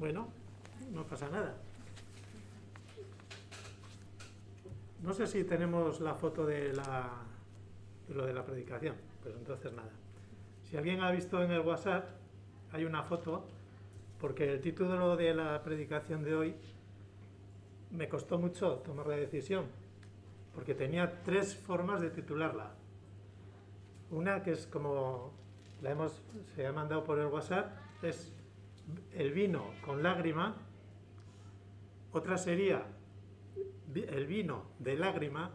Bueno, no pasa nada. No sé si tenemos la foto de lo de la predicación, pues entonces nada. Si alguien ha visto en el WhatsApp, hay una foto, porque el título de la predicación de hoy me costó mucho tomar la decisión, porque tenía 3 formas de titularla. Una que es como se ha mandado por el WhatsApp, es el vino con lágrima. Otra sería el vino de lágrima.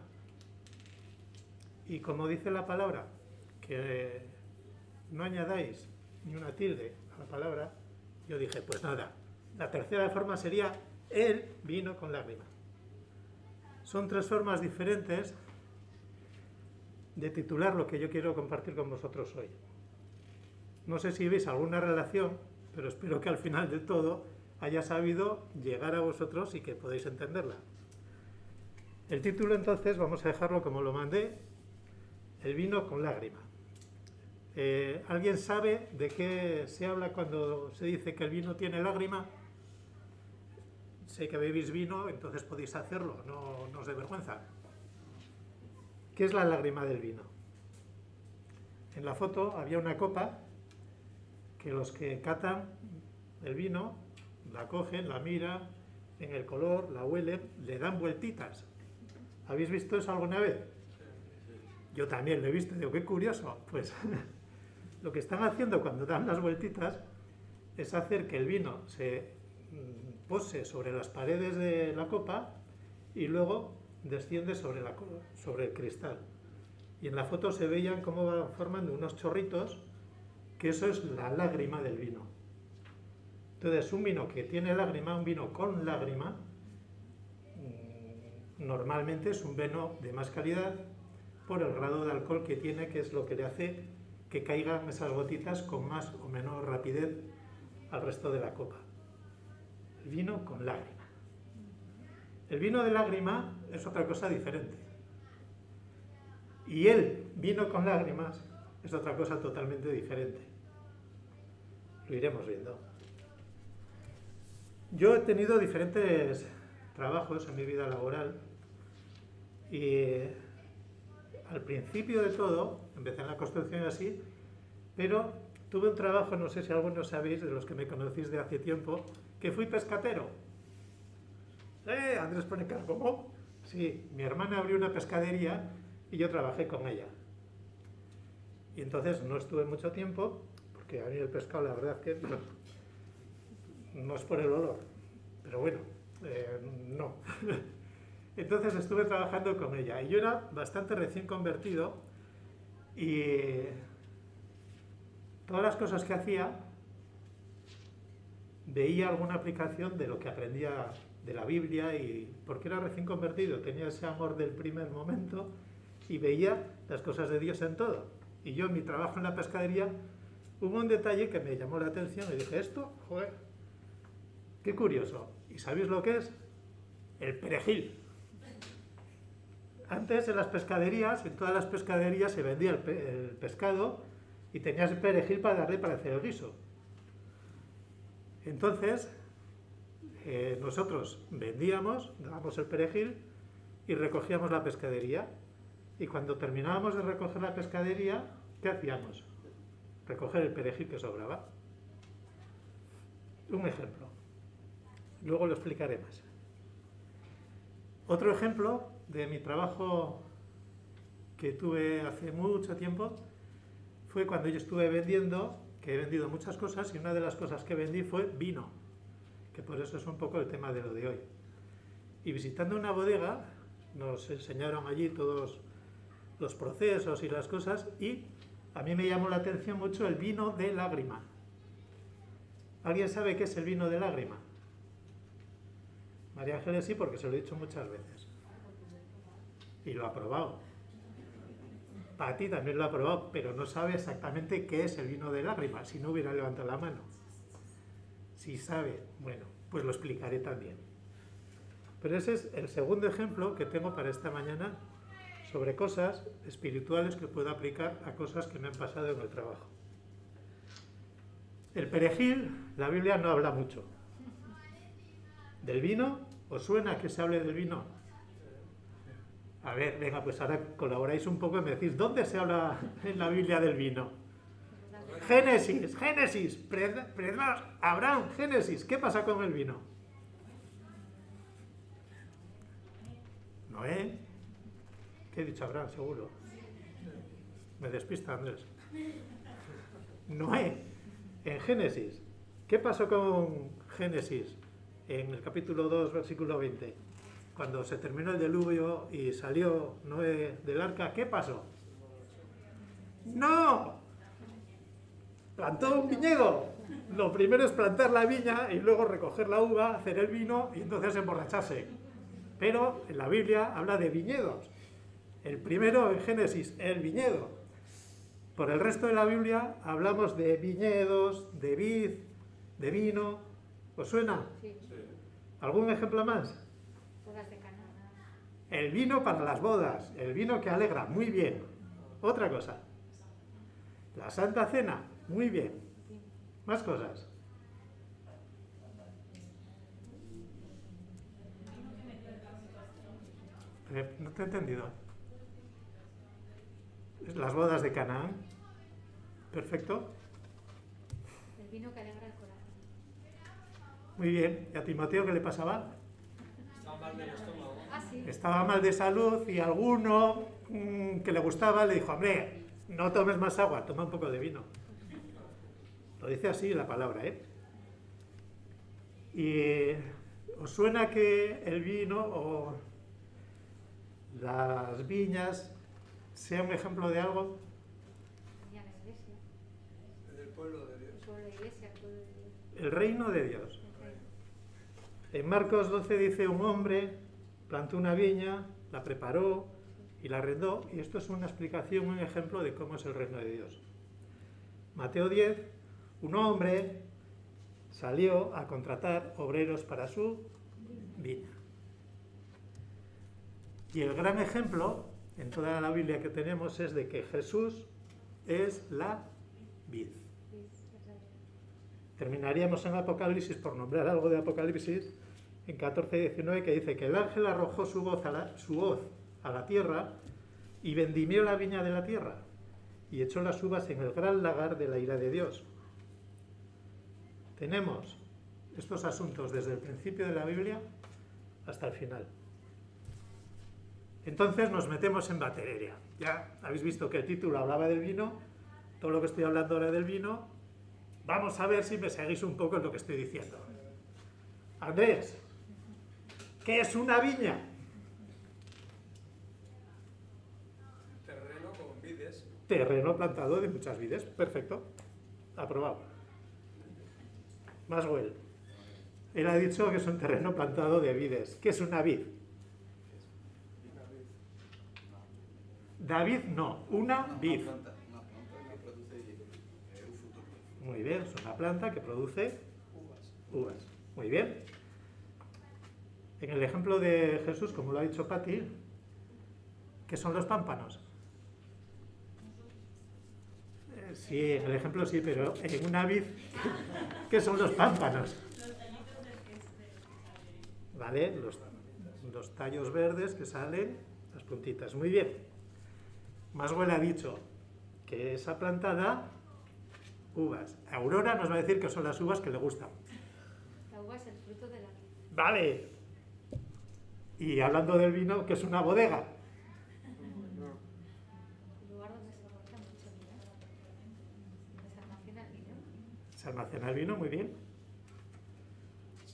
Y como dice la palabra, que no añadáis ni una tilde a la palabra, yo dije, pues nada, la tercera forma sería el vino con lágrima. Son 3 formas diferentes de titular lo que yo quiero compartir con vosotros hoy. No sé si veis alguna relación, pero espero que al final de todo haya sabido llegar a vosotros y que podáis entenderla. El título entonces vamos a dejarlo como lo mandé, el vino con lágrima. ¿Alguien sabe de qué se habla cuando se dice que el vino tiene lágrima? Sé que bebéis vino, entonces podéis hacerlo, no os dé vergüenza. ¿Qué es la lágrima del vino? En la foto había una copa que los que catan el vino la cogen, la miran, en el color, la huelen, le dan vueltitas. ¿Habéis visto eso alguna vez? Yo también lo he visto, digo, qué curioso. Pues lo que están haciendo cuando dan las vueltitas es hacer que el vino se pose sobre las paredes de la copa y luego desciende sobre el cristal. Y en la foto se veían cómo va formando unos chorritos, que eso es la lágrima del vino. Entonces, un vino que tiene lágrima, un vino con lágrima, normalmente es un vino de más calidad por el grado de alcohol que tiene, que es lo que le hace que caigan esas gotitas con más o menos rapidez al resto de la copa. El vino con lágrima. El vino de lágrima es otra cosa diferente. Y el vino con lágrimas es otra cosa totalmente diferente. Lo iremos viendo. Yo he tenido diferentes trabajos en mi vida laboral y al principio de todo, empecé en la construcción así, pero tuve un trabajo, no sé si algunos sabéis, de los que me conocéis de hace tiempo, que fui pescatero. Andrés pone cara, ¿cómo? Sí, mi hermana abrió una pescadería y yo trabajé con ella. Y entonces no estuve mucho tiempo, porque a mí el pescado la verdad que no es por el olor, pero bueno, no. Entonces estuve trabajando con ella y yo era bastante recién convertido y todas las cosas que hacía veía alguna aplicación de lo que aprendía de la Biblia, y porque era recién convertido tenía ese amor del primer momento y veía las cosas de Dios en todo. Y yo en mi trabajo en la pescadería hubo un detalle que me llamó la atención y dije, esto, joder, qué curioso. ¿Y sabéis lo que es? El perejil. Antes en las pescaderías, en todas las pescaderías se vendía el pescado y tenías el perejil para darle para hacer el guiso. Entonces, nosotros vendíamos, dábamos el perejil y recogíamos la pescadería. Y cuando terminábamos de recoger la pescadería, ¿qué hacíamos? Recoger el perejil que sobraba. Un ejemplo. Luego lo explicaré más. Otro ejemplo de mi trabajo que tuve hace mucho tiempo fue cuando yo estuve vendiendo, que he vendido muchas cosas, y una de las cosas que vendí fue vino, que por eso es un poco el tema de lo de hoy. Y visitando una bodega, nos enseñaron allí todos los procesos y las cosas, y a mí me llamó la atención mucho el vino de lágrima. ¿Alguien sabe qué es el vino de lágrima? María Ángeles sí, porque se lo he dicho muchas veces. Y lo ha probado. Pati también lo ha probado, pero no sabe exactamente qué es el vino de lágrima, si no hubiera levantado la mano. Si sabe, bueno, pues lo explicaré también. Pero ese es el segundo ejemplo que tengo para esta mañana sobre cosas espirituales que puedo aplicar a cosas que me han pasado en el trabajo. El perejil, la Biblia no habla mucho. ¿Del vino? ¿Os suena que se hable del vino? A ver, venga, pues ahora colaboráis un poco y me decís, ¿dónde se habla en la Biblia del vino? Génesis, Génesis, preparaos, Abraham, Génesis, ¿qué pasa con el vino? Noé, ¿qué he dicho Abraham? Seguro. Me despista, Andrés. Noé, en Génesis, ¿qué pasó con Génesis en el capítulo 2, versículo 20? Cuando se terminó el diluvio y salió Noé del arca, ¿qué pasó? ¡No! Plantó un viñedo. Lo primero es plantar la viña y luego recoger la uva, hacer el vino y entonces emborracharse. Pero en la Biblia habla de viñedos. El primero en Génesis, el viñedo. Por el resto de la Biblia hablamos de viñedos, de vid, de vino. ¿Os suena? Sí. ¿Algún ejemplo más? Bodas de Caná. El vino para las bodas, el vino que alegra, muy bien. Otra cosa. La Santa Cena, muy bien. Más cosas. No te he entendido. Las bodas de Canaán. Perfecto. El vino que alegra el corazón. Muy bien. ¿Y a Timoteo qué le pasaba? Estaba mal del estómago. Ah, sí. Estaba mal de salud y alguno que le gustaba le dijo, hombre, no tomes más agua, toma un poco de vino. Lo dice así la palabra, ¿eh? ¿Y os suena que el vino o las viñas sea un ejemplo de algo? Venía la iglesia. Del pueblo de Dios. El pueblo de la iglesia, el pueblo de Dios. El reino de Dios. El reino. En Marcos 12 dice, un hombre plantó una viña, la preparó y la arrendó, y esto es una explicación, un ejemplo de cómo es el reino de Dios. Mateo 10, un hombre salió a contratar obreros para su viña. Y el gran ejemplo en toda la Biblia que tenemos es de que Jesús es la vid. Sí, es verdad. Terminaríamos en Apocalipsis, por nombrar algo de Apocalipsis, en 14:19, que dice que el ángel arrojó su hoz a la tierra y vendimió la viña de la tierra y echó las uvas en el gran lagar de la ira de Dios. Tenemos estos asuntos desde el principio de la Biblia hasta el final. Entonces nos metemos en batería. Ya habéis visto que el título hablaba del vino, todo lo que estoy hablando ahora del vino. Vamos a ver si me seguís un poco en lo que estoy diciendo. Andrés, ¿qué es una viña? Terreno con vides. Terreno plantado de muchas vides. Perfecto. Aprobado. Maswell. Él ha dicho que es un terreno plantado de vides. ¿Qué es una vid? David no, una vid. Una planta que produce un fruto. Muy bien, es una planta que produce uvas. Muy bien. En el ejemplo de Jesús, como lo ha dicho Patti, ¿qué son los pámpanos? Sí, en el ejemplo sí, pero en una vid, ¿qué son los pámpanos? ¿Vale? Los tallos verdes que salen, las puntitas. Muy bien. Maswell ha dicho que esa planta da uvas. Aurora nos va a decir que son las uvas que le gustan. La uva es el fruto de la vid. Vale. Y hablando del vino, que es una bodega. El lugar donde se guarda mucho vino. Donde se almacena el vino. Se almacena el vino, muy bien.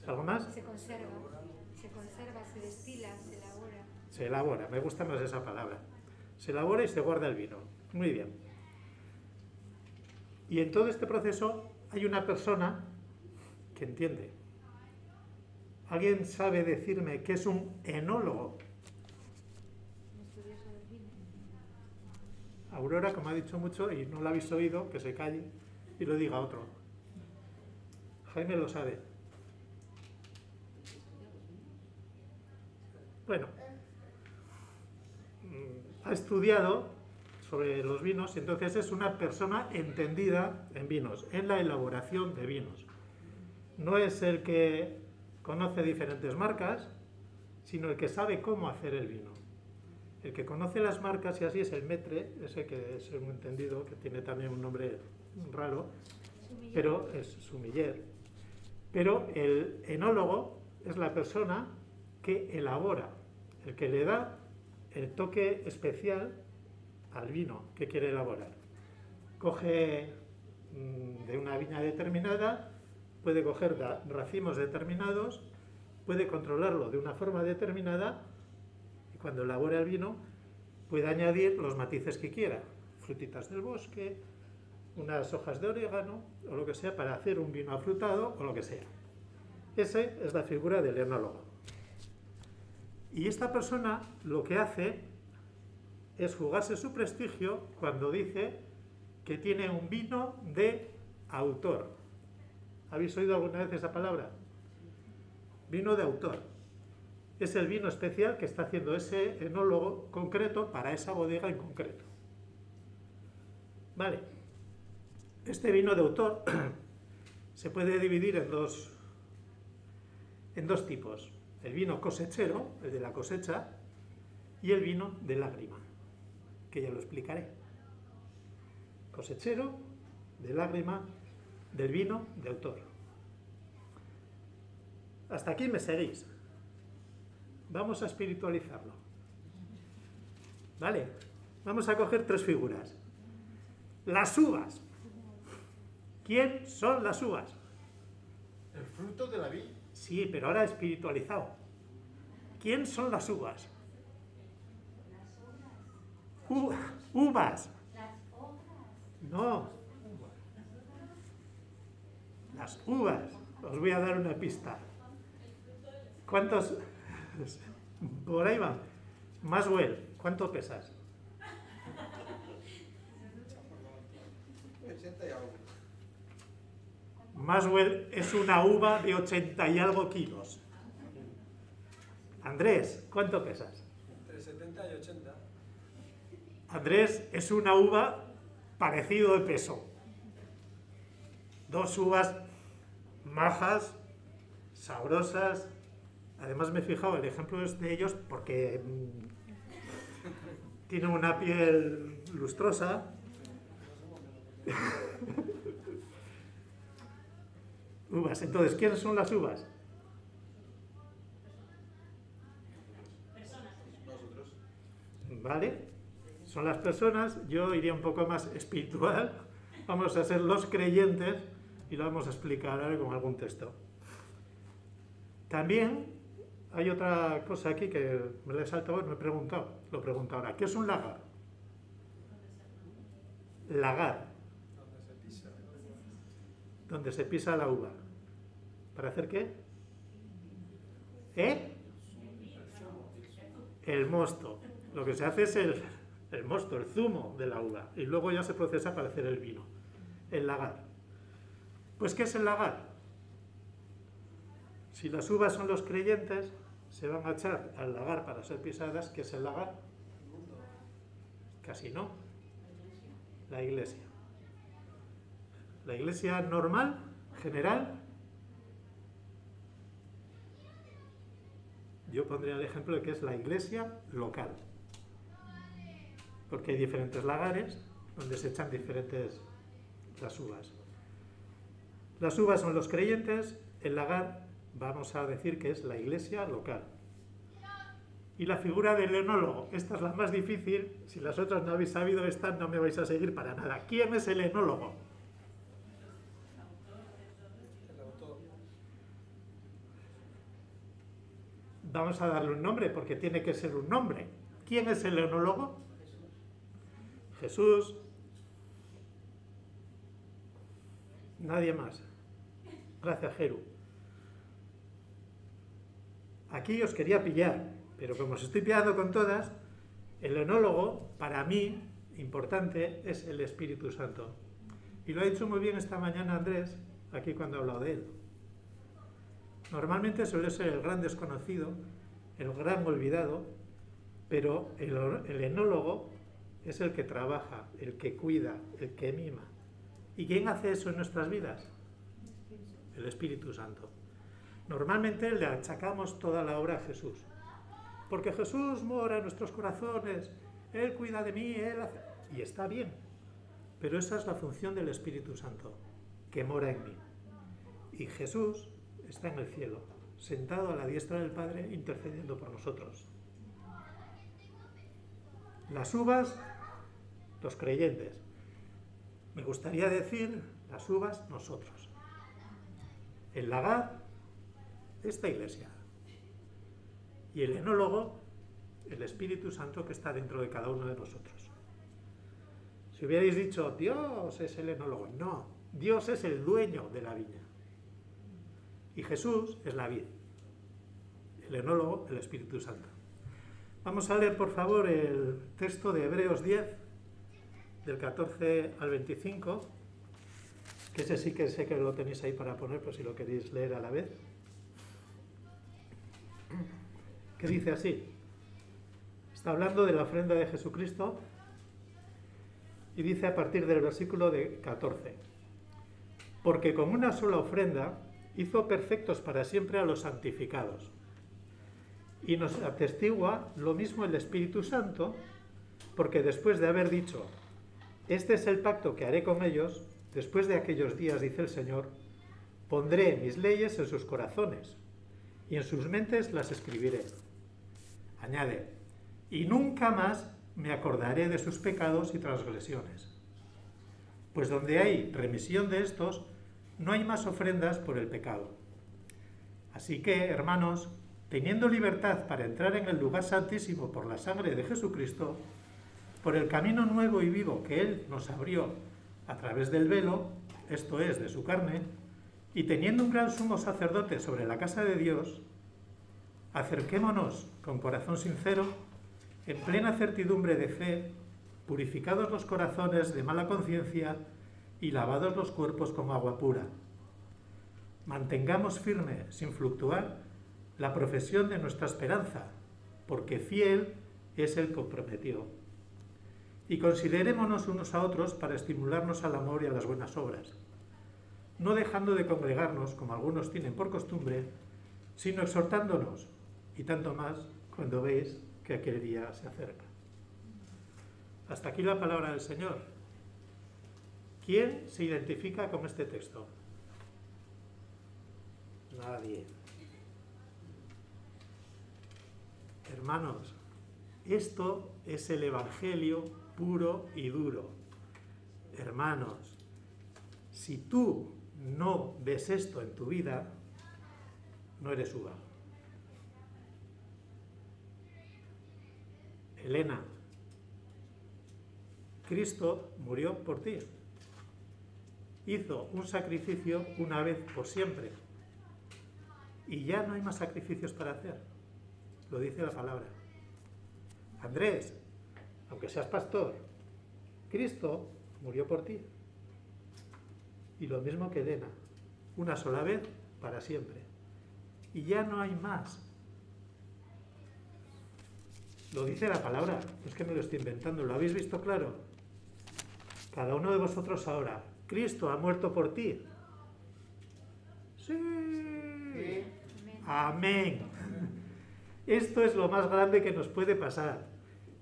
¿Algo más? Se conserva, se destila, se elabora. Se elabora, me gusta más esa palabra. Se elabora y se guarda el vino. Muy bien. Y en todo este proceso hay una persona que entiende. ¿Alguien sabe decirme qué es un enólogo? Un estudioso del vino. Aurora, como ha dicho mucho y no lo habéis oído, que se calle y lo diga otro. Jaime lo sabe. Bueno, ha estudiado sobre los vinos y entonces es una persona entendida en vinos, en la elaboración de vinos. No es el que conoce diferentes marcas, sino el que sabe cómo hacer el vino. El que conoce las marcas y así es el maître, ese que es un entendido, que tiene también un nombre raro, pero es sommelier. Pero el enólogo es la persona que elabora, el que le da el toque especial al vino que quiere elaborar. Coge de una viña determinada, puede coger racimos determinados, puede controlarlo de una forma determinada y cuando elabora el vino puede añadir los matices que quiera, frutitas del bosque, unas hojas de orégano o lo que sea para hacer un vino afrutado o lo que sea. Esa es la figura del enólogo. Y esta persona lo que hace es jugarse su prestigio cuando dice que tiene un vino de autor. ¿Habéis oído alguna vez esa palabra? Vino de autor. Es el vino especial que está haciendo ese enólogo concreto para esa bodega en concreto. Vale. Este vino de autor se puede dividir en dos tipos. El vino cosechero, el de la cosecha, y el vino de lágrima, que ya lo explicaré. Cosechero, de lágrima, del vino de autor. Hasta aquí me seguís. Vamos a espiritualizarlo. ¿Vale? Vamos a coger tres figuras. Las uvas. ¿Quién son las uvas? El fruto de la vid. Sí, pero ahora espiritualizado. ¿Quién son las uvas? Uvas. No. Las uvas. Os voy a dar una pista. ¿Cuántos? Por ahí van. Maswell, ¿cuánto pesas? 80 y algo. Maswell es una uva de 80 y algo kilos. Andrés, ¿cuánto pesas? Entre 70 y 80. Andrés es una uva parecido de peso. Dos uvas majas, sabrosas. Además me he fijado, el ejemplo es de ellos porque tienen una piel lustrosa. Uvas. Entonces, ¿quiénes son las uvas? Nosotros. ¿Vale? Son las personas. Yo iría un poco más espiritual. Vamos a ser los creyentes y lo vamos a explicar ahora con algún texto. También hay otra cosa aquí que me la he saltado, no he preguntado. Lo pregunto ahora. ¿Qué es un lagar? Lagar. Donde se pisa. Donde se pisa la uva. ¿Para hacer qué? El mosto. Lo que se hace es el mosto, el zumo de la uva. Y luego ya se procesa para hacer el vino. El lagar. Pues, ¿qué es el lagar? Si las uvas son los creyentes, se van a echar al lagar para ser pisadas. ¿Qué es el lagar? Casi no. La iglesia. La iglesia normal, general. Yo pondría el ejemplo de que es la iglesia local. Porque hay diferentes lagares donde se echan diferentes las uvas. Las uvas son los creyentes, el lagar vamos a decir que es la iglesia local. Y la figura del enólogo, esta es la más difícil, si las otras no habéis sabido esta no me vais a seguir para nada. ¿Quién es el enólogo? El autor. Vamos a darle un nombre porque tiene que ser un nombre. ¿Quién es el enólogo? Jesús. Nadie más. Gracias, Jeru. Aquí os quería pillar, pero como os estoy pillando con todas, el enólogo, para mí, importante, es el Espíritu Santo. Y lo ha dicho muy bien esta mañana Andrés, aquí cuando ha hablado de él. Normalmente suele ser el gran desconocido, el gran olvidado, pero el enólogo es el que trabaja, el que cuida, el que mima. ¿Y quién hace eso en nuestras vidas? El Espíritu Santo. Normalmente le achacamos toda la obra a Jesús. Porque Jesús mora en nuestros corazones, Él cuida de mí, Él hace... Y está bien, pero esa es la función del Espíritu Santo, que mora en mí. Y Jesús está en el cielo, sentado a la diestra del Padre, intercediendo por nosotros. Las uvas, los creyentes. Me gustaría decir, las uvas, nosotros. El lagar, esta iglesia. Y el enólogo, el Espíritu Santo que está dentro de cada uno de nosotros. Si hubierais dicho, Dios es el enólogo, no, Dios es el dueño de la viña. Y Jesús es la vid. El enólogo, el Espíritu Santo. Vamos a leer, por favor, el texto de Hebreos 10, del 14 al 25, que ese sí que sé que lo tenéis ahí para poner, por si lo queréis leer a la vez. Que dice así. Está hablando de la ofrenda de Jesucristo y dice a partir del versículo de 14. Porque con una sola ofrenda hizo perfectos para siempre a los santificados. Y nos atestigua lo mismo el Espíritu Santo, porque después de haber dicho, este es el pacto que haré con ellos, después de aquellos días, dice el Señor, pondré mis leyes en sus corazones, y en sus mentes las escribiré. Añade, y nunca más me acordaré de sus pecados y transgresiones. Pues donde hay remisión de estos, no hay más ofrendas por el pecado. Así que, hermanos, teniendo libertad para entrar en el lugar santísimo por la sangre de Jesucristo, por el camino nuevo y vivo que Él nos abrió a través del velo, esto es, de su carne, y teniendo un gran sumo sacerdote sobre la casa de Dios, acerquémonos con corazón sincero, en plena certidumbre de fe, purificados los corazones de mala conciencia y lavados los cuerpos con agua pura. Mantengamos firme, sin fluctuar, la profesión de nuestra esperanza, porque fiel es el que prometió. Y considerémonos unos a otros para estimularnos al amor y a las buenas obras, no dejando de congregarnos, como algunos tienen por costumbre, sino exhortándonos, y tanto más cuando veis que aquel día se acerca. Hasta aquí la palabra del Señor. ¿Quién se identifica con este texto? Nadie. Hermanos, esto es el Evangelio puro y duro. Hermanos, si tú no ves esto en tu vida, no eres uva. Elena, Cristo murió por ti. Hizo un sacrificio una vez por siempre. Y ya no hay más sacrificios para hacer. Lo dice la palabra. Andrés, aunque seas pastor, Cristo murió por ti. Y lo mismo que Elena, una sola vez para siempre. Y ya no hay más. Lo dice la palabra, no es que me lo estoy inventando, ¿lo habéis visto claro? Cada uno de vosotros ahora, Cristo ha muerto por ti. Sí. Amén. Esto es lo más grande que nos puede pasar.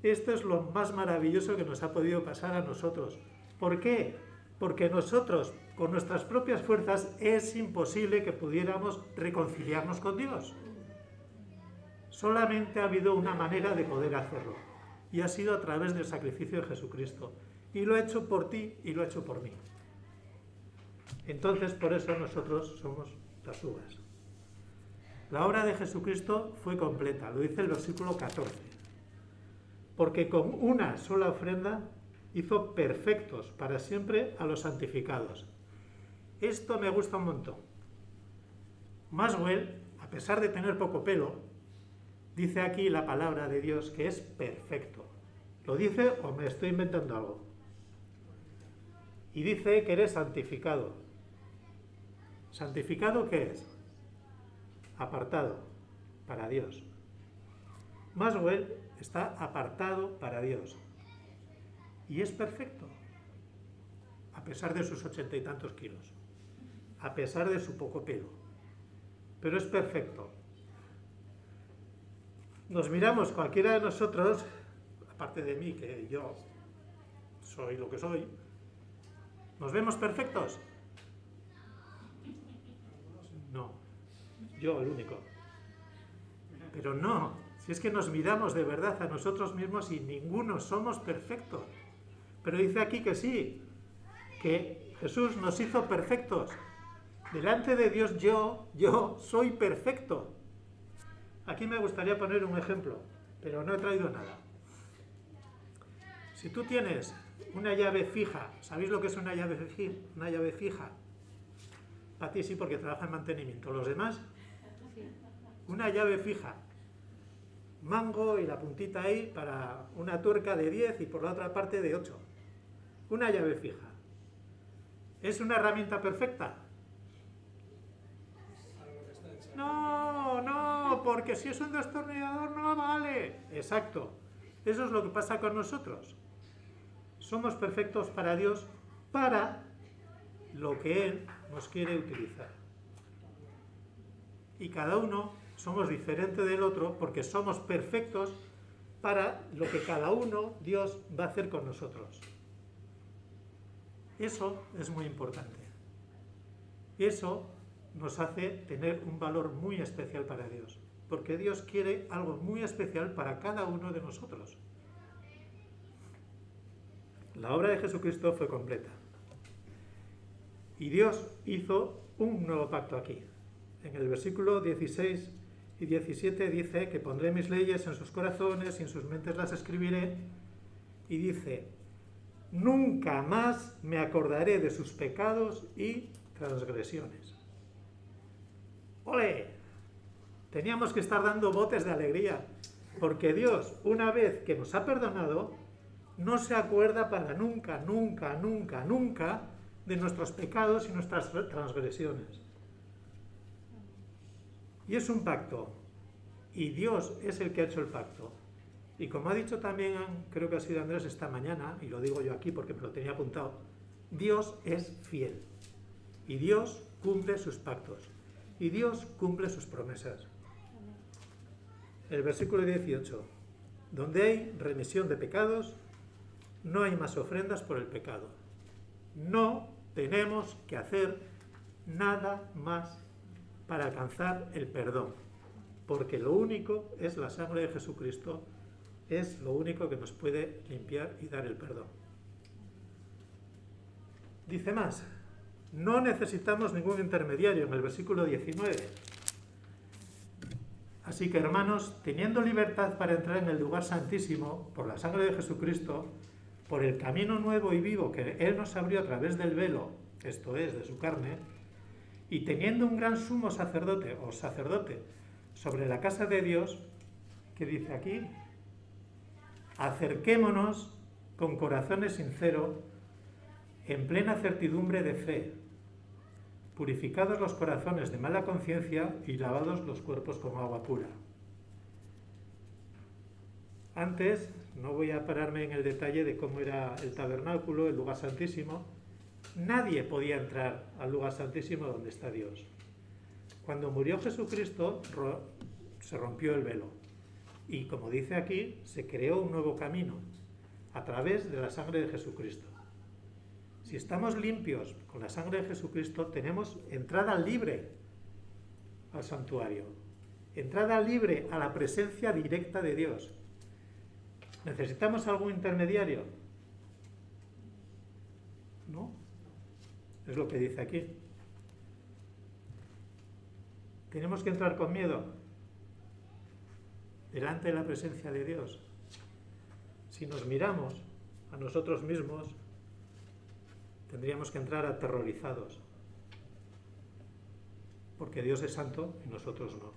Esto es lo más maravilloso que nos ha podido pasar a nosotros. ¿Por qué? Porque nosotros, con nuestras propias fuerzas, es imposible que pudiéramos reconciliarnos con Dios. Solamente ha habido una manera de poder hacerlo, y ha sido a través del sacrificio de Jesucristo. Y lo ha hecho por ti y lo ha hecho por mí. Entonces, por eso nosotros somos las uvas. La obra de Jesucristo fue completa, lo dice el versículo 14. Porque con una sola ofrenda hizo perfectos para siempre a los santificados. Esto me gusta un montón. Maxwell, a pesar de tener poco pelo, dice aquí la palabra de Dios que es perfecto. ¿Lo dice o me estoy inventando algo? Y dice que eres santificado. ¿Santificado qué es? Apartado para Dios. Maxwell está apartado para Dios. Y es perfecto. A pesar de sus 80 y tantos kilos. A pesar de su poco pelo. pero es perfecto. Nos miramos cualquiera de nosotros, aparte de mí, que yo soy lo que soy, ¿nos vemos perfectos? No, yo el único. Pero no, si es que nos miramos de verdad a nosotros mismos y ninguno somos perfectos. Pero dice aquí que sí, que Jesús nos hizo perfectos. Delante de Dios yo soy perfecto. Aquí me gustaría poner un ejemplo, pero no he traído nada. Si tú tienes una llave fija, ¿sabéis lo que es una llave fija? Para ti sí, porque trabaja en mantenimiento. ¿Los demás? Sí. Una llave fija. Mango y la puntita ahí para una tuerca de 10 y por la otra parte de 8. Una llave fija. ¿Es una herramienta perfecta? Algo que está hecho. No, porque si es un destornillador no vale. Exacto. Eso es lo que pasa con nosotros. Somos perfectos para Dios, para lo que Él nos quiere utilizar. Y cada uno somos diferente del otro porque somos perfectos para lo que cada uno Dios va a hacer con nosotros. Eso es muy importante. Eso nos hace tener un valor muy especial para Dios, porque Dios quiere algo muy especial para cada uno de nosotros. La obra de Jesucristo fue completa. Y Dios hizo un nuevo pacto aquí. En el versículo 16 y 17 dice que pondré mis leyes en sus corazones y en sus mentes las escribiré. Y dice, nunca más me acordaré de sus pecados y transgresiones. ¡Ole! Teníamos que estar dando botes de alegría, porque Dios, una vez que nos ha perdonado, no se acuerda para nunca, nunca, nunca, nunca de nuestros pecados y nuestras transgresiones. Y es un pacto, y Dios es el que ha hecho el pacto. Y como ha dicho también, creo que ha sido Andrés esta mañana, y lo digo yo aquí porque me lo tenía apuntado, Dios es fiel, y Dios cumple sus pactos, y Dios cumple sus promesas. El versículo 18, donde hay remisión de pecados, no hay más ofrendas por el pecado. No tenemos que hacer nada más para alcanzar el perdón, porque lo único es la sangre de Jesucristo, es lo único que nos puede limpiar y dar el perdón. Dice más, no necesitamos ningún intermediario en el versículo 19. Así que, hermanos, teniendo libertad para entrar en el lugar santísimo por la sangre de Jesucristo, por el camino nuevo y vivo que Él nos abrió a través del velo, esto es, de su carne, y teniendo un gran sumo sacerdote o sacerdote sobre la casa de Dios, ¿qué dice aquí? Acerquémonos con corazones sinceros, en plena certidumbre de fe, purificados los corazones de mala conciencia y lavados los cuerpos con agua pura. Antes, no voy a pararme en el detalle de cómo era el tabernáculo, el lugar santísimo. Nadie podía entrar al lugar santísimo donde está Dios. Cuando murió Jesucristo, se rompió el velo. Y como dice aquí, se creó un nuevo camino a través de la sangre de Jesucristo. Si estamos limpios con la sangre de Jesucristo, tenemos entrada libre al santuario, entrada libre a la presencia directa de Dios. ¿Necesitamos algún intermediario? ¿No? Es lo que dice aquí. ¿Tenemos que entrar con miedo delante de la presencia de Dios? Si nos miramos a nosotros mismos, tendríamos que entrar aterrorizados, porque Dios es santo y nosotros no.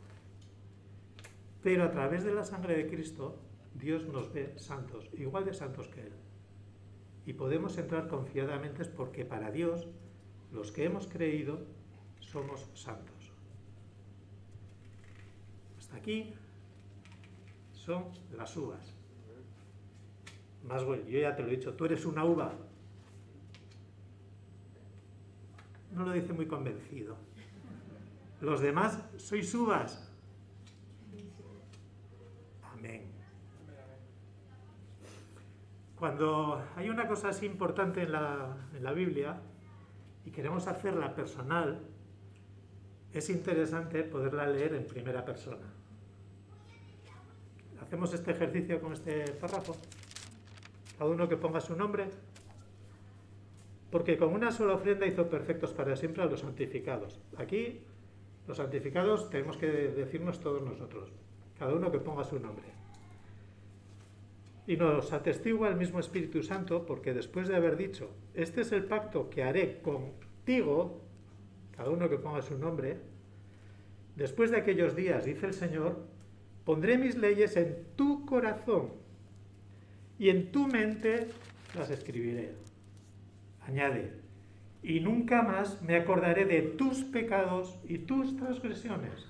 Pero a través de la sangre de Cristo, Dios nos ve santos, igual de santos que Él. Y podemos entrar confiadamente porque para Dios, los que hemos creído, somos santos. Hasta aquí son las uvas. Más bueno, yo ya te lo he dicho, tú eres una uva. No lo dice muy convencido. Los demás sois uvas. Amén. Cuando hay una cosa así importante en la Biblia y queremos hacerla personal, es interesante poderla leer en primera persona. Hacemos este ejercicio con este párrafo. Cada uno que ponga su nombre. Porque con una sola ofrenda hizo perfectos para siempre a los santificados. Aquí, los santificados tenemos que decirnos todos nosotros. Cada uno que ponga su nombre. Y nos atestigua el mismo Espíritu Santo, porque después de haber dicho, este es el pacto que haré contigo, cada uno que ponga su nombre, después de aquellos días, dice el Señor, pondré mis leyes en tu corazón y en tu mente las escribiré. Añade, y nunca más me acordaré de tus pecados y tus transgresiones.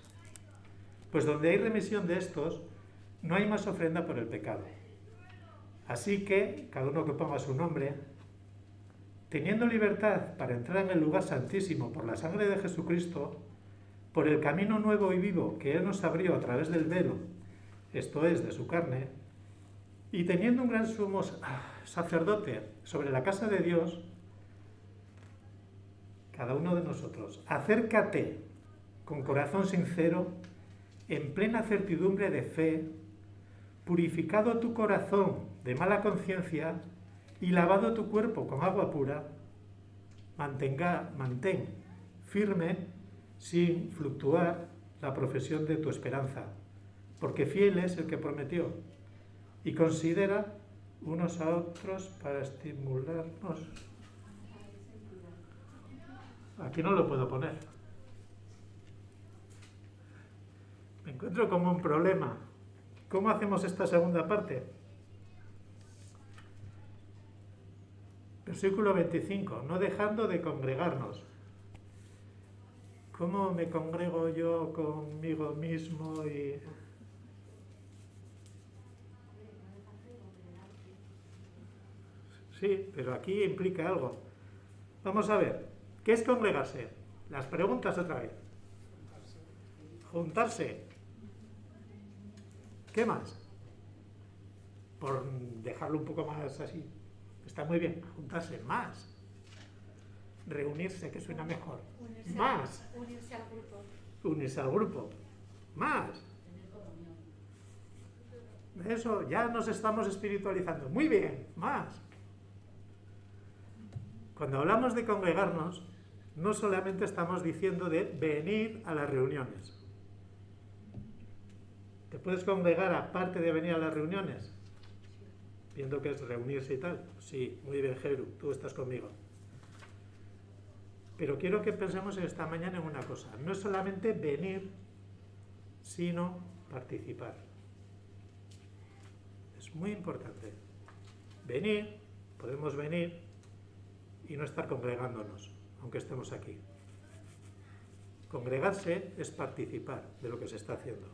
Pues donde hay remisión de estos, no hay más ofrenda por el pecado. Así que, cada uno que ponga su nombre, teniendo libertad para entrar en el lugar santísimo por la sangre de Jesucristo, por el camino nuevo y vivo que Él nos abrió a través del velo, esto es, de su carne, y teniendo un gran sumo sacerdote sobre la casa de Dios, cada uno de nosotros, acércate con corazón sincero, en plena certidumbre de fe, purificado tu corazón de mala conciencia y lavado tu cuerpo con agua pura, mantén firme, sin fluctuar, la profesión de tu esperanza, porque fiel es el que prometió, y considera unos a otros para estimularnos. Aquí no lo puedo poner. Me encuentro como un problema. ¿Cómo hacemos esta segunda parte? Versículo 25. No dejando de congregarnos. ¿Cómo me congrego yo conmigo mismo? Sí, pero aquí implica algo. Vamos a ver. ¿Qué es congregarse? Las preguntas otra vez. Juntarse. ¿Qué más? Por dejarlo un poco más así. Está muy bien. Juntarse. Más. Reunirse, que suena mejor. Más. Unirse al grupo. Unirse al grupo. Más. Eso, ya nos estamos espiritualizando. Muy bien. Más. Cuando hablamos de congregarnos, no solamente estamos diciendo de venir a las reuniones. ¿Te puedes congregar aparte de venir a las reuniones? Viendo que es reunirse y tal. Sí, muy bien, Jeru, tú estás conmigo. Pero quiero que pensemos esta mañana en una cosa. No es solamente venir, sino participar. Es muy importante. Venir, podemos venir y no estar congregándonos, aunque estemos aquí. Congregarse es participar de lo que se está haciendo.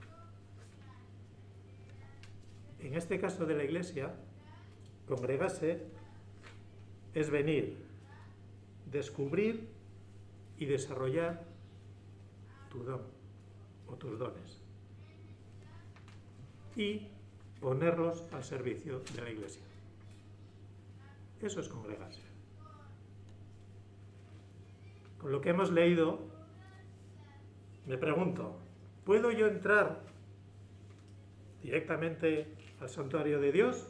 En este caso de la Iglesia, congregarse es venir, descubrir y desarrollar tu don o tus dones y ponerlos al servicio de la Iglesia. Eso es congregarse. Con lo que hemos leído, me pregunto, ¿puedo yo entrar directamente al santuario de Dios?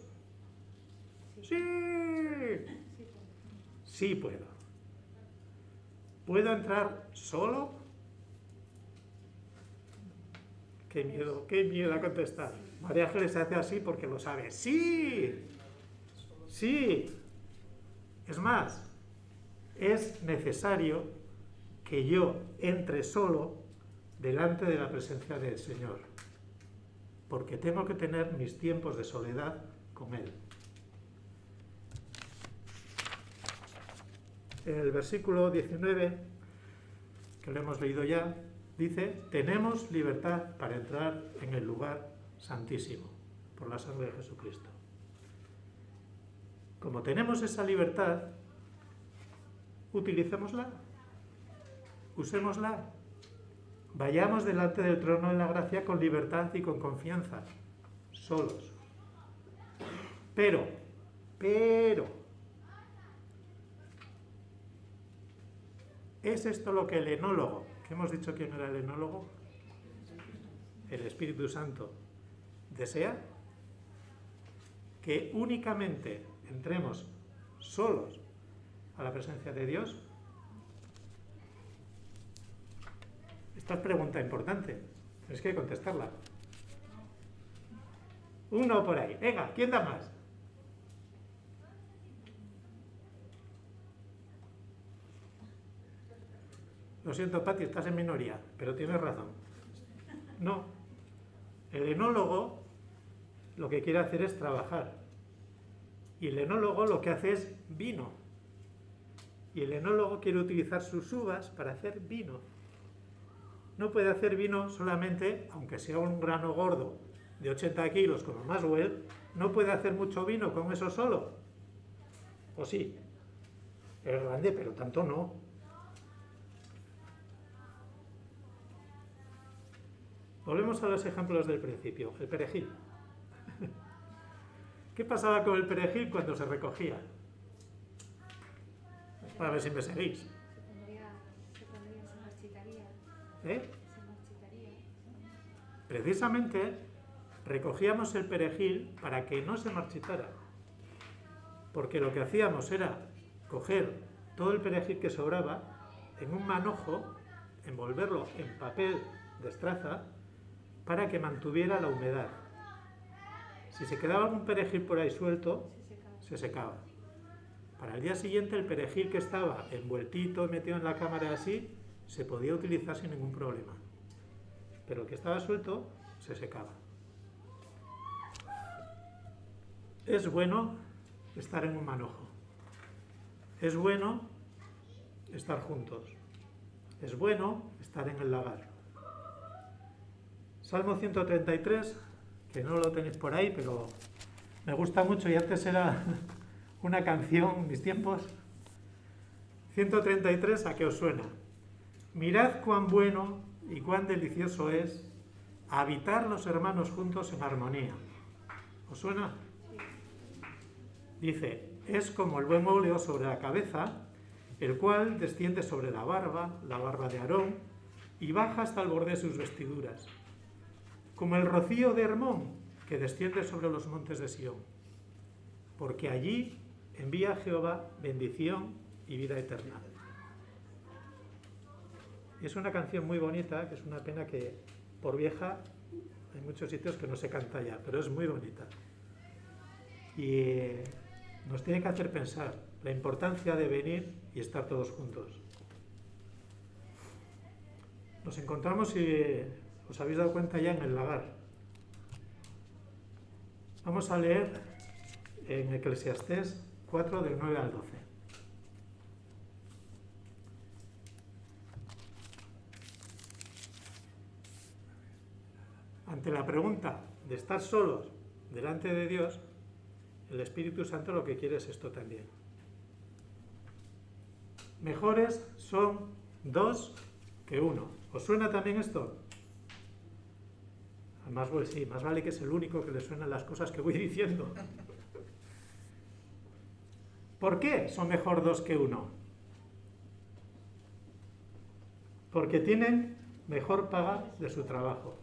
Sí. Sí puedo. ¿Puedo entrar solo? Qué miedo a contestar. María Ángeles se hace así porque lo sabe. ¡Sí! ¡Sí! Es más, es necesario que yo entre solo delante de la presencia del Señor, porque tengo que tener mis tiempos de soledad con Él. En el versículo 19, que lo hemos leído ya, dice, tenemos libertad para entrar en el lugar santísimo, por la sangre de Jesucristo. Como tenemos esa libertad, utilicémosla, usémosla. Vayamos delante del trono de la gracia con libertad y con confianza, solos. Pero, ¿es esto lo que el enólogo, que hemos dicho quién era el enólogo? El Espíritu Santo, desea? ¿Que únicamente entremos solos a la presencia de Dios? Esta es pregunta importante, tienes que contestarla. Uno por ahí, venga, ¿quién da más? Lo siento, Pati, estás en minoría, pero tienes razón. No, el enólogo lo que quiere hacer es trabajar. Y el enólogo lo que hace es vino. Y el enólogo quiere utilizar sus uvas para hacer vino. No puede hacer vino solamente, aunque sea un grano gordo de 80 kilos como Maxwell, no puede hacer mucho vino con eso solo. O sí, es grande, pero tanto no. Volvemos a los ejemplos del principio. El perejil. ¿Qué pasaba con el perejil cuando se recogía? Para ver si me seguís. Se marchitaría. ¿Eh? Se marchitaría. Precisamente recogíamos el perejil para que no se marchitara. Porque lo que hacíamos era coger todo el perejil que sobraba en un manojo, envolverlo en papel de estraza para que mantuviera la humedad. Si se quedaba algún perejil por ahí suelto, se secaba. Para el día siguiente el perejil que estaba envueltito, metido en la cámara así, se podía utilizar sin ningún problema. Pero el que estaba suelto, se secaba. Es bueno estar en un manojo. Es bueno estar juntos. Es bueno estar en el lagar. Salmo 133, que no lo tenéis por ahí, pero me gusta mucho y antes era una canción en mis tiempos. 133, ¿a qué os suena? Mirad cuán bueno y cuán delicioso es habitar los hermanos juntos en armonía. ¿Os suena? Dice, es como el buen óleo sobre la cabeza, el cual desciende sobre la barba de Aarón, y baja hasta el borde de sus vestiduras. Como el rocío de Hermón, que desciende sobre los montes de Sión. Porque allí envía Jehová bendición y vida eterna. Es una canción muy bonita, que es una pena que por vieja hay muchos sitios que no se canta ya, pero es muy bonita. Y nos tiene que hacer pensar la importancia de venir y estar todos juntos. Nos encontramos, si os habéis dado cuenta, ya en el lagar. Vamos a leer en Eclesiastés 4, del 9 al 12. Ante la pregunta de estar solos delante de Dios, el Espíritu Santo lo que quiere es esto también. Mejores son dos que uno. ¿Os suena también esto? A Maxwell sí, más vale que es el único que le suenan las cosas que voy diciendo. ¿Por qué son mejor dos que uno? Porque tienen mejor paga de su trabajo.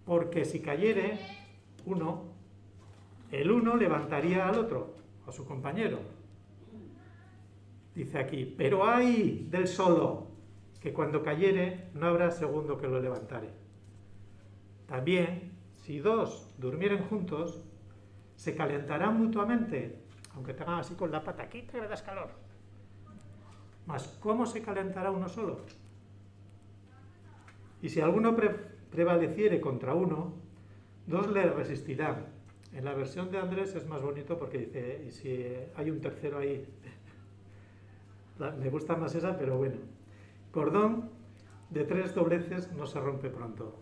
Porque si cayere uno, el uno levantaría al otro, a su compañero. Dice aquí, pero ay del solo, que cuando cayere no habrá segundo que lo levantare. También, si dos durmieren juntos, se calentarán mutuamente, aunque tengan así con la pata, aquí te das calor. Mas, ¿cómo se calentará uno solo? Y si alguno prevaleciere contra uno, dos le resistirán. En la versión de Andrés es más bonito porque dice, y si hay un tercero ahí, me gusta más esa, pero bueno. Cordón de 3 dobleces no se rompe pronto.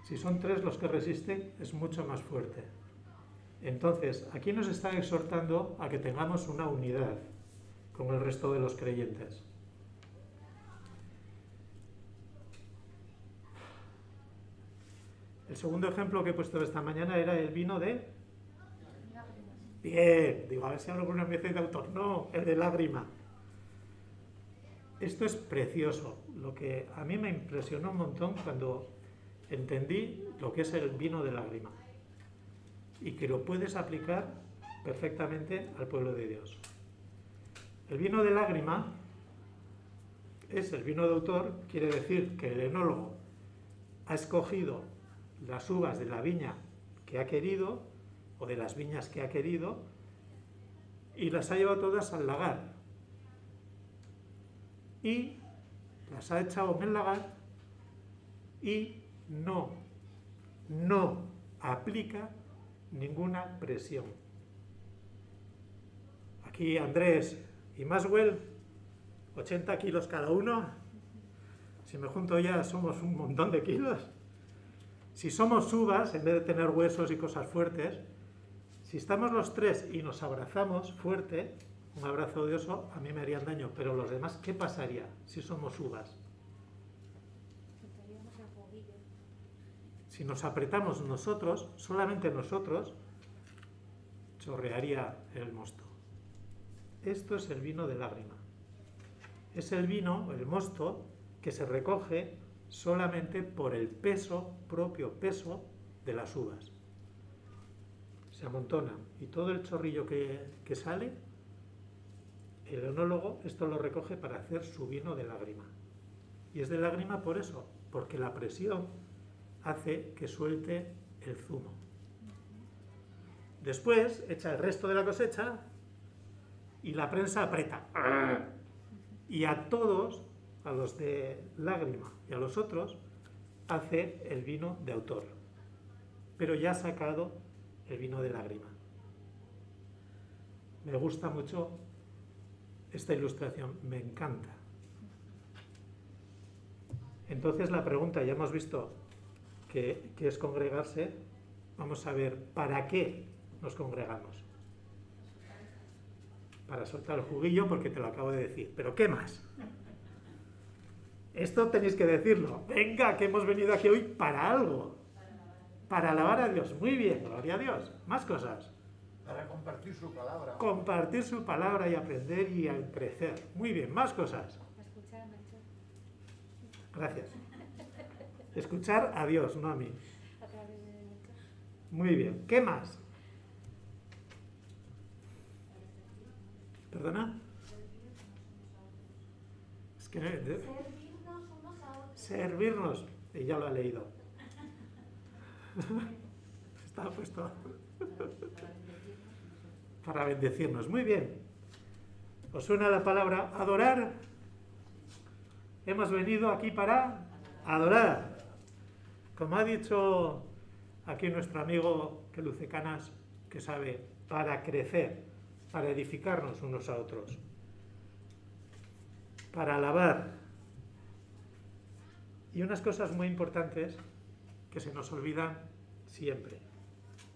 Si son 3 los que resisten, es mucho más fuerte. Entonces, aquí nos están exhortando a que tengamos una unidad con el resto de los creyentes. El segundo ejemplo que he puesto esta mañana era el vino de... Lágrimas. Bien, digo, a ver si hablo con una especie de autor. No, el de lágrima. Esto es precioso. Lo que a mí me impresionó un montón cuando entendí lo que es el vino de lágrima y que lo puedes aplicar perfectamente al pueblo de Dios. El vino de lágrima es el vino de autor, quiere decir que el enólogo ha escogido las uvas de la viña que ha querido o de las viñas que ha querido y las ha llevado todas al lagar y las ha echado en el lagar y no aplica ninguna presión. Aquí Andrés y Maswell, 80 kilos cada uno. Si me junto ya somos un montón de kilos. Si somos uvas, en vez de tener huesos y cosas fuertes, si estamos los tres y nos abrazamos fuerte, un abrazo de oso, a mí me harían daño, pero los demás, ¿qué pasaría si somos uvas? Soltaríamos el juguillo. Si nos apretamos nosotros, solamente nosotros, chorrearía el mosto. Esto es el vino de lágrima. Es el vino, el mosto, que se recoge solamente por el peso, propio peso de las uvas. Se amontona y todo el chorrillo que sale, el enólogo esto lo recoge para hacer su vino de lágrima. Y es de lágrima por eso, porque la presión hace que suelte el zumo. Después echa el resto de la cosecha y la prensa aprieta. Y a todos, a los de lágrima y a los otros, hace el vino de autor. Pero ya ha sacado el vino de lágrima. Me gusta mucho esta ilustración, me encanta. Entonces la pregunta, ya hemos visto que es congregarse, vamos a ver, ¿para qué nos congregamos? Para soltar el juguillo, porque te lo acabo de decir. ¿Pero qué más? Esto tenéis que decirlo. Venga, que hemos venido aquí hoy para algo. Para alabar a Dios. Muy bien, gloria a Dios. Más cosas. Para compartir su palabra. Compartir su palabra y aprender y a crecer. Muy bien, más cosas. A escuchar a Melchor. Gracias. Escuchar a Dios, no a mí. A través de Melchor. Muy bien. ¿Qué más? ¿Perdona? Es que Servirnos unos a otros. servirnos, y ya lo ha leído. Está puesto. Para bendecirnos. Muy bien. ¿Os suena la palabra adorar? Hemos venido aquí para adorar. Como ha dicho aquí nuestro amigo que luce canas, que sabe, para crecer, para edificarnos unos a otros, para alabar. Y unas cosas muy importantes que se nos olvidan siempre.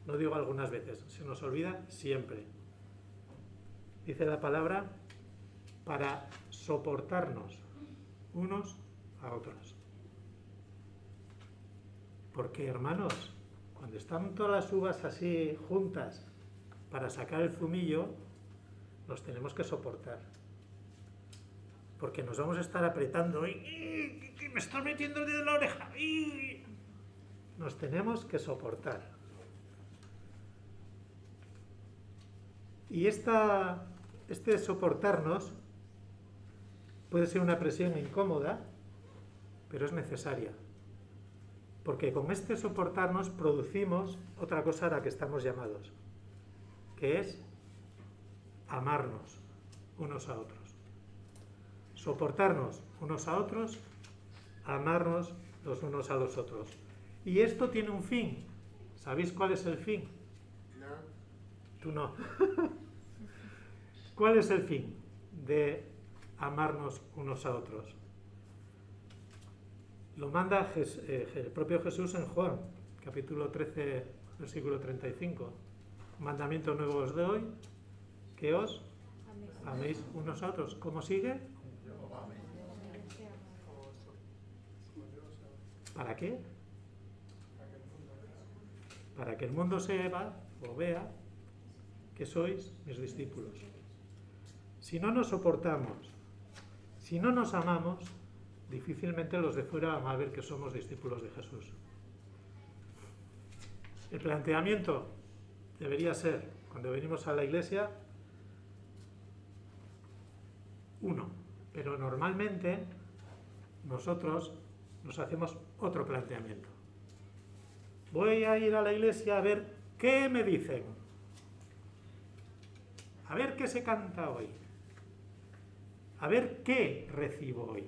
No digo algunas veces, se nos olvida siempre. Dice la palabra, para soportarnos unos a otros. Porque, hermanos, cuando están todas las uvas así juntas para sacar el zumillo, nos tenemos que soportar. Porque nos vamos a estar apretando y me está metiendo el dedo en la oreja. Nos tenemos que soportar. Y este soportarnos puede ser una presión incómoda, pero es necesaria. Porque con este soportarnos producimos otra cosa a la que estamos llamados, que es amarnos unos a otros. Soportarnos unos a otros, amarnos los unos a los otros. Y esto tiene un fin. ¿Sabéis cuál es el fin? No. Tú no. ¿Cuál es el fin de amarnos unos a otros? Lo manda el propio Jesús en Juan, capítulo 13, versículo 35. Mandamiento nuevo os doy, que os améis unos a otros. ¿Cómo sigue? ¿Para qué? para que el mundo sepa o vea que sois mis discípulos. Si no nos soportamos, si no nos amamos, difícilmente los de fuera van a ver que somos discípulos de Jesús. El planteamiento debería ser, cuando venimos a la iglesia, uno, pero normalmente nosotros nos hacemos otro planteamiento. Voy a ir a la iglesia a ver qué me dicen, a ver qué se canta hoy, a ver qué recibo hoy.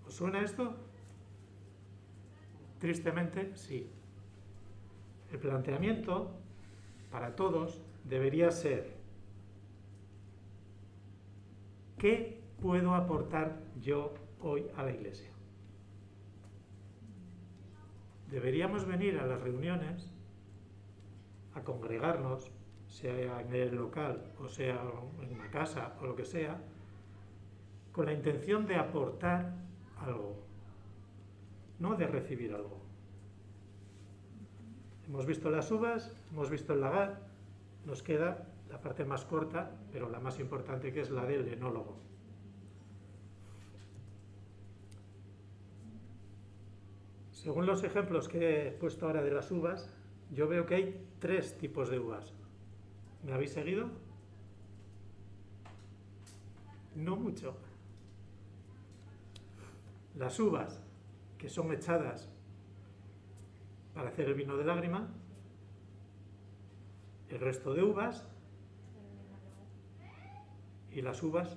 ¿Os suena esto? Tristemente, sí. El planteamiento para todos debería ser: ¿qué puedo aportar yo hoy a la iglesia? Deberíamos venir a las reuniones, a congregarnos, sea en el local o sea en una casa o lo que sea, con la intención de aportar algo, no de recibir algo. Hemos visto las uvas, hemos visto el lagar, nos queda la parte más corta, pero la más importante, que es la del enólogo. Según los ejemplos que he puesto ahora de las uvas, yo veo que hay 3 tipos de uvas. ¿Me habéis seguido? No mucho. Las uvas que son echadas para hacer el vino de lágrima, el resto de uvas y las uvas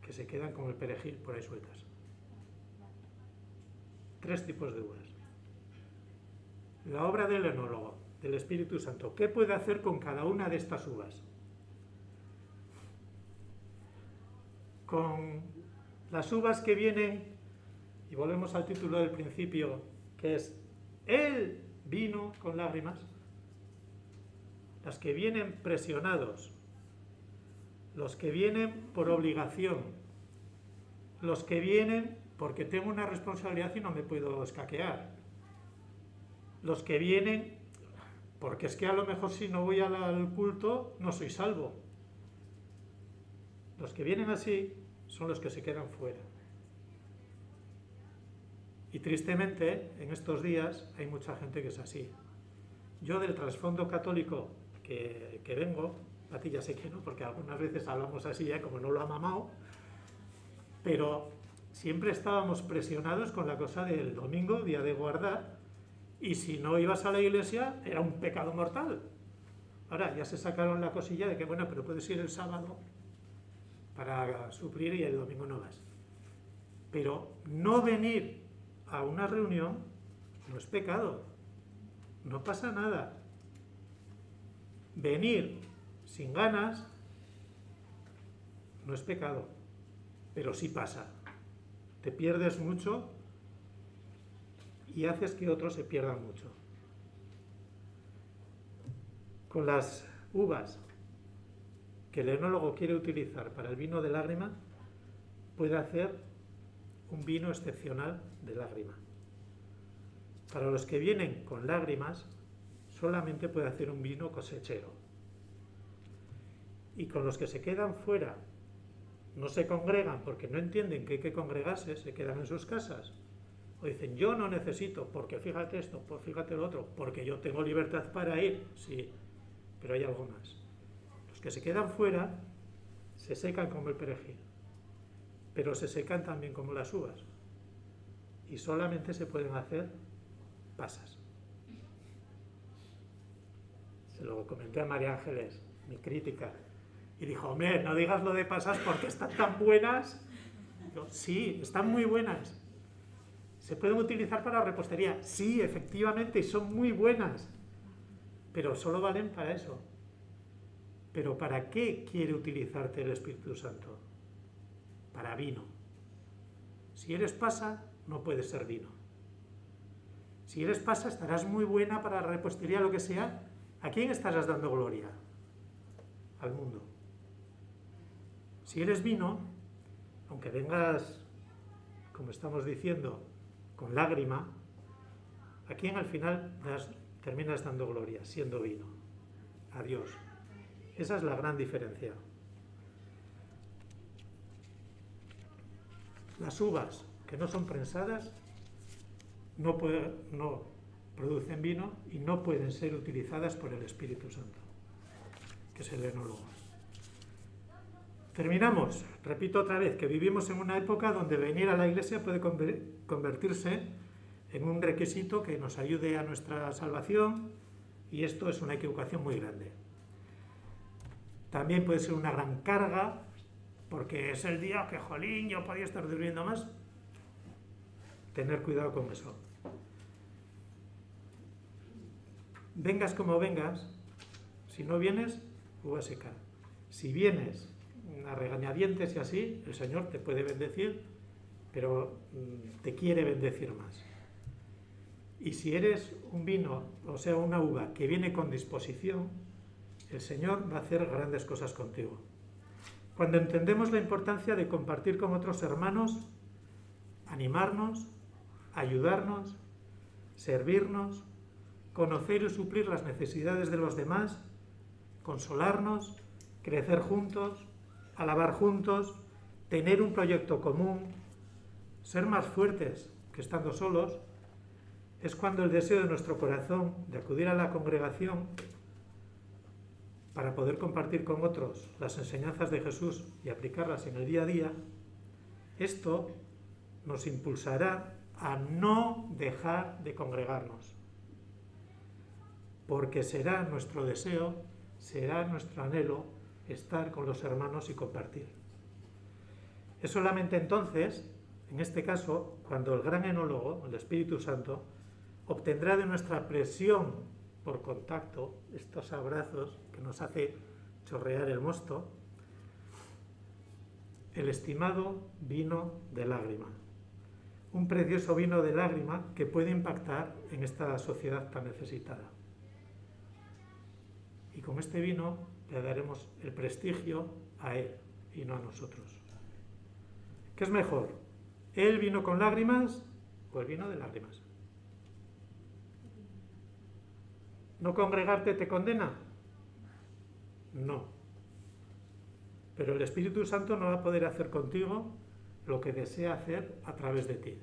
que se quedan con el perejil por ahí sueltas. 3 tipos de uvas. La obra del enólogo, del Espíritu Santo, ¿qué puede hacer con cada una de estas uvas? Con las uvas que vienen, y volvemos al título del principio, que es el vino con lágrimas, las que vienen presionados, los que vienen por obligación, los que vienen porque tengo una responsabilidad y no me puedo escaquear, los que vienen porque es que a lo mejor si no voy al culto no soy salvo. Los que vienen así son los que se quedan fuera. Y tristemente, en estos días hay mucha gente que es así. Yo, del trasfondo católico que vengo, a ti ya sé que no, porque algunas veces hablamos así, como no lo ha mamado, pero siempre estábamos presionados con la cosa del domingo, día de guardar, y si no ibas a la iglesia era un pecado mortal. Ahora ya se sacaron la cosilla de que, bueno, pero puedes ir el sábado para suplir y el domingo no vas. Pero no venir a una reunión no es pecado, no pasa nada. Venir sin ganas no es pecado, pero sí pasa. Te pierdes mucho y haces que otros se pierdan mucho. Con las uvas que el enólogo quiere utilizar para el vino de lágrima, puede hacer un vino excepcional de lágrima. Para los que vienen con lágrimas, solamente puede hacer un vino cosechero. Y con los que se quedan fuera, no se congregan porque no entienden que hay que congregarse, se quedan en sus casas, o dicen, yo no necesito, porque fíjate esto, pues fíjate lo otro, porque yo tengo libertad para ir, sí, pero hay algo más. Los que se quedan fuera se secan como el perejil, pero se secan también como las uvas, y solamente se pueden hacer pasas. Se lo comenté a María Ángeles, mi crítica, y dijo, hombre, no digas lo de pasas porque están tan buenas. Digo, sí, están muy buenas. ¿Se pueden utilizar para repostería? Sí, efectivamente, son muy buenas, pero solo valen para eso. ¿Pero para qué quiere utilizarte el Espíritu Santo? Para vino. Si eres pasa, no puedes ser vino. Si eres pasa, estarás muy buena para repostería, lo que sea. ¿A quién estarás dando gloria? Al mundo. Si eres vino, aunque vengas, como estamos diciendo, con lágrima, ¿a quién al final terminas dando gloria, siendo vino, a Dios. Esa es la gran diferencia. Las uvas que no son prensadas no producen vino y no pueden ser utilizadas por el Espíritu Santo, que es el enólogo. Terminamos. Repito otra vez que vivimos en una época donde venir a la iglesia puede convertirse en un requisito que nos ayude a nuestra salvación, y esto es una equivocación muy grande. También puede ser una gran carga, porque es el día que, jolín, yo podía estar durmiendo más. Tener cuidado con eso. Vengas como vengas, si no vienes, uva seca. Si vienes a regañadientes y así, el Señor te puede bendecir, pero te quiere bendecir más. Y si eres un vino, o sea, una uva que viene con disposición, el Señor va a hacer grandes cosas contigo. Cuando entendemos la importancia de compartir con otros hermanos, animarnos, ayudarnos, servirnos, conocer y suplir las necesidades de los demás, consolarnos, crecer juntos, alabar juntos, tener un proyecto común, ser más fuertes que estando solos, es cuando el deseo de nuestro corazón de acudir a la congregación para poder compartir con otros las enseñanzas de Jesús y aplicarlas en el día a día, esto nos impulsará a no dejar de congregarnos, porque será nuestro deseo, será nuestro anhelo estar con los hermanos y compartir. Es solamente entonces, en este caso, cuando el gran enólogo, el Espíritu Santo, obtendrá de nuestra presión por contacto, estos abrazos que nos hace chorrear el mosto, el estimado vino de lágrima. Un precioso vino de lágrima que puede impactar en esta sociedad tan necesitada. Y con este vino le daremos el prestigio a Él y no a nosotros. ¿Qué es mejor? ¿El vino con lágrimas o el vino de lágrimas? ¿No congregarte te condena? No. Pero el Espíritu Santo no va a poder hacer contigo lo que desea hacer a través de ti.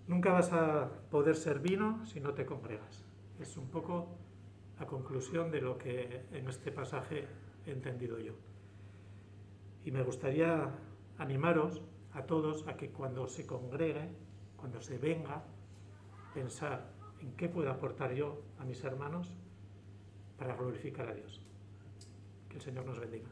Nunca vas a poder ser vino si no te congregas. Es un poco la conclusión de lo que en este pasaje he entendido yo. Y me gustaría animaros a todos a que cuando se congregue, cuando se venga, pensar en qué puedo aportar yo a mis hermanos para glorificar a Dios. Que el Señor nos bendiga.